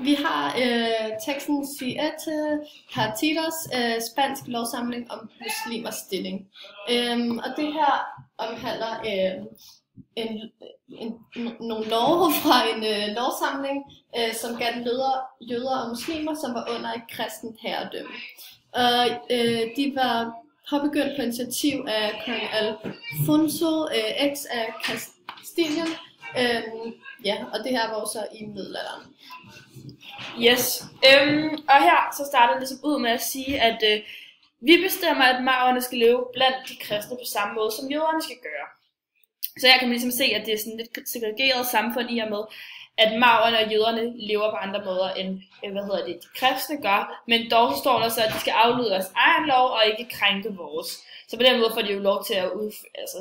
Vi har teksten Siete Partidos, spansk lovsamling om muslimers stilling. Og det her omhandler nogle love fra en lovsamling, som gav jøder og muslimer, som var under et kristent herredømme. Og de var påbegyndt på initiativ af kong Alfonso X af Kastilien. Ja, og det her var så i middelalderen. Yes, og her så starter det ligesom ud med at sige, at vi bestemmer, at maurerne skal leve blandt de kristne på samme måde, som jøderne skal gøre. Så her kan man ligesom se, at det er sådan lidt segregeret samfund i og med, at maurerne og jøderne lever på andre måder end, de kristne gør, men dog så står der så, at de skal aflyde deres egen lov og ikke krænke vores. Så på den måde får de jo lov til at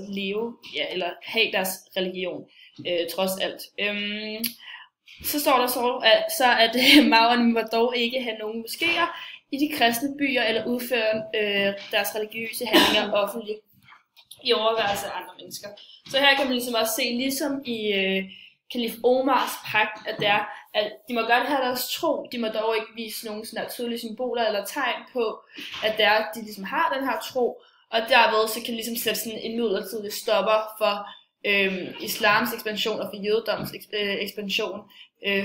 leve, eller have deres religion, trods alt. Så står der så, at maurerne må dog ikke have nogen moskéer i de kristne byer, eller udføre deres religiøse handlinger offentligt i overværelse af andre mennesker. Så her kan man ligesom også se, ligesom i kalif Omars pagt, at de må godt have deres tro, de må dog ikke vise nogen sådan tydelige symboler eller tegn på, at de ligesom har den her tro, og derved så kan de ligesom sætte sådan en midlertidig stopper for islams ekspansion og for jødedoms ekspansion,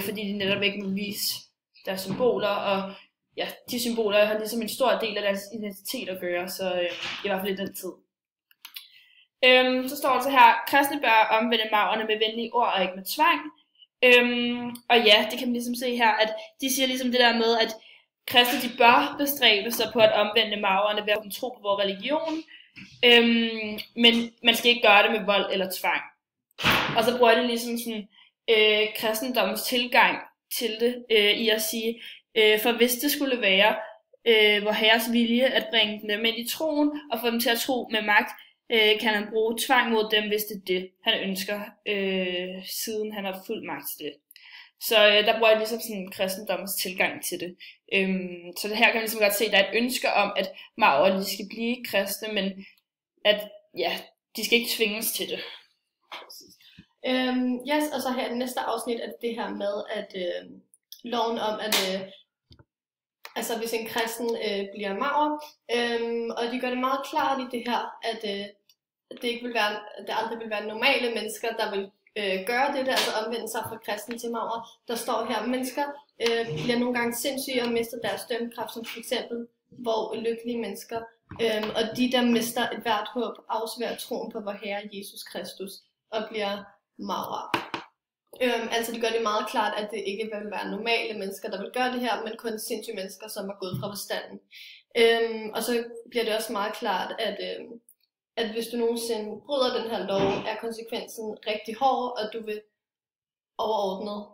fordi de netop ikke må vise deres symboler, og ja, de symboler har ligesom en stor del af deres identitet at gøre, så i hvert fald i den tid. Så står der så her, kristne bør omvende maurerne med venlige ord og ikke med tvang. Og ja, det kan man ligesom se her, at de siger ligesom det der med, at kristne de bør bestræbe sig på at omvende maurerne ved at tro på vores religion, men man skal ikke gøre det med vold eller tvang. Og så bruger det ligesom sådan kristendommens tilgang til det i at sige, for hvis det skulle være vor herres vilje at bringe dem ind i troen og få dem til at tro med magt, kan han bruge tvang mod dem, hvis det er det, han ønsker, siden han har fuld magt til det. Så der bruger jeg ligesom sådan en kristendommens tilgang til det. Så det her kan man ligesom godt se, at der er et ønske om, at maurerne skal blive kristne, men at de skal ikke tvinges til det. Yes, og så her i næste afsnit er det her med, at loven om, at altså hvis en kristen bliver maur, og de gør det meget klart i det her, at det aldrig vil være normale mennesker, der vil gøre det, altså omvende sig fra kristen til maur. Der står her, mennesker bliver nogle gange sindssyge og mister deres dømmekraft, som f.eks. hvor lykkelige mennesker, og de der mister et hvert håb, afsværer troen på vor Herre Jesus Kristus og bliver maur. Altså det gør det meget klart, at det ikke vil være normale mennesker, der vil gøre det her, men kun sindssyge mennesker, som er gået fra forstanden. Og så bliver det også meget klart, at hvis du nogensinde bryder den her lov, er konsekvensen rigtig hård, og du vil overordnet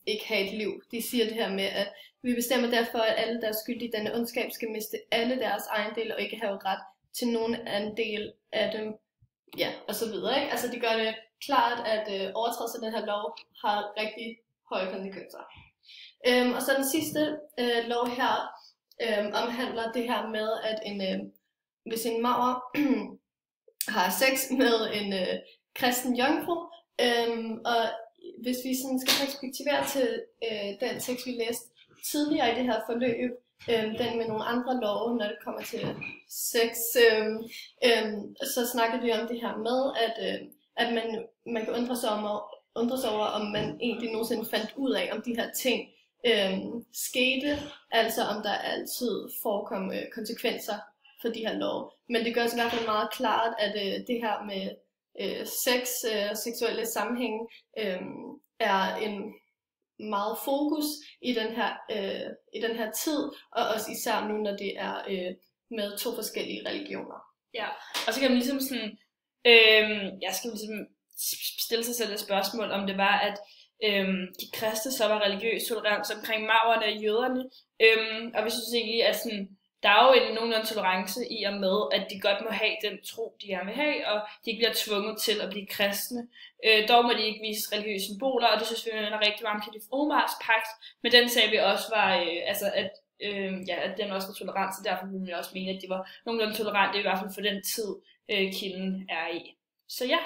ikke have et liv. De siger det her med, at vi bestemmer derfor, at alle, der er skyldige i denne ondskab, skal miste alle deres ejendele og ikke have ret til nogen anden del af dem. Ja, og så videre, ikke? Altså de gør det klart, at overtrædelse af den her lov har rigtig høje konsekvenser. Og så den sidste lov her omhandler det her med, at hvis en maur har sex med en kristen jomfru, og hvis vi sådan skal perspektivere til den tekst, vi læste tidligere i det her forløb, den med nogle andre love, når det kommer til sex, så snakker vi om det her med, at man kan undre sig over, om man egentlig nogensinde fandt ud af, om de her ting skete, altså om der altid forekom konsekvenser for de her love. Men det gør sig i hvert fald meget klart, at det her med sex og seksuelle sammenhæng er en meget fokus i den her tid, og også især nu, når det er med to forskellige religioner. Ja, og så kan man ligesom sådan, jeg skal ligesom stille sig selv et spørgsmål, om det var, at de kristne så var religiøst tolerance omkring maurerne og jøderne, og vi synes egentlig, at sådan, der er jo en nogenlunde tolerance i og med, at de godt må have den tro, de gerne vil have, og de ikke bliver tvunget til at blive kristne. Dog må de ikke vise religiøse symboler, og det synes vi er rigtig meget om kalif Omars pagt, men den sagde vi også var, at den også var tolerant, så derfor ville vi også mene, at de var nogenlunde tolerante, i hvert fald for den tid, kilden er i. Så ja.